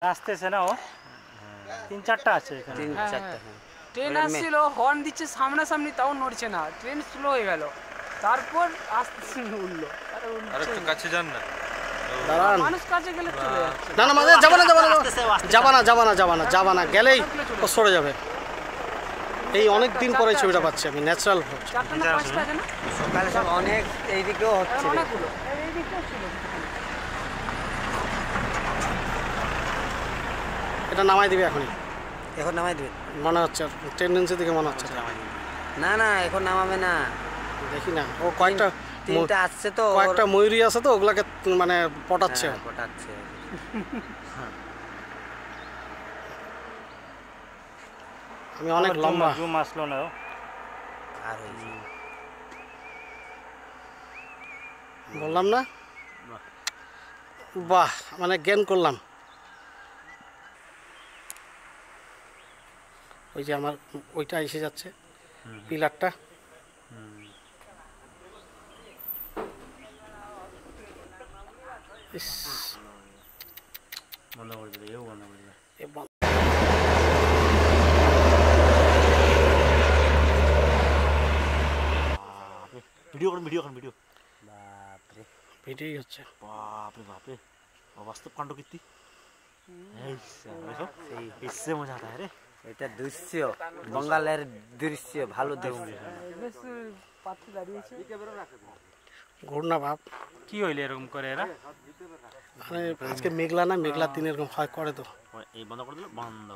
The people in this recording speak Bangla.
আসতেছে না ও 3-4টা আছে এখানে 3-4টা ট্রেন আসছিল হর্ন দিচ্ছে সামনাসামনি তাও নড়ছে না ট্রেন স্লো হয়ে গেল তারপর আসতে উঠলো আর একটু কাছে যান না দাঁড়ান মানুষ কাছে গেলে চলে যাচ্ছে না না মানে যাবা না গেলেই ও সরে যাবে এই অনেক দিন পরে ছবিটা পাচ্ছি আমি ন্যাচারাল 4টা না 5টা আছে না সকালে সব অনেক এইদিকেও হচ্ছে অনেকগুলো এইদিকেও ছিল এটা নামাই দিবে এখনই এখন নামাই দিবে মনে হচ্ছে টেন্ডেন্সি থেকে মনে হচ্ছে না না এখন নামাবে না দেখি না ও কয়েকটা তিনটা আসছে তো কয়েকটা ময়ূরী আছে তো ওগুলাকে মানে পটাচ্ছে পটাচ্ছে আমি অনেক লম্বা জুম আসলো না আর হইছে বললাম না বাহ মানে গেন করলাম ওই যে আমার ওইটা এসে যাচ্ছে পিলারটা বন্ধ করে দিলে এও বন্ধ করে দিলে ভিডিও ভিডিও বাপরে ভিডিওই হচ্ছে बाप रे वास्तव कांड कितनी इससे मजा आता है रे এটা দৃশ্য বাঙালির দৃশ্য ভালো দৃশ্য বেশ পাত্রে দাঁড়িয়েছে ঘূর্ণা ভাব কি হইলে এরকম করে এরা মানে আজকে মেঘলা না মেঘলা দিন এরকম হয় করে তো এই বন্ধ করে দিল বন্ধ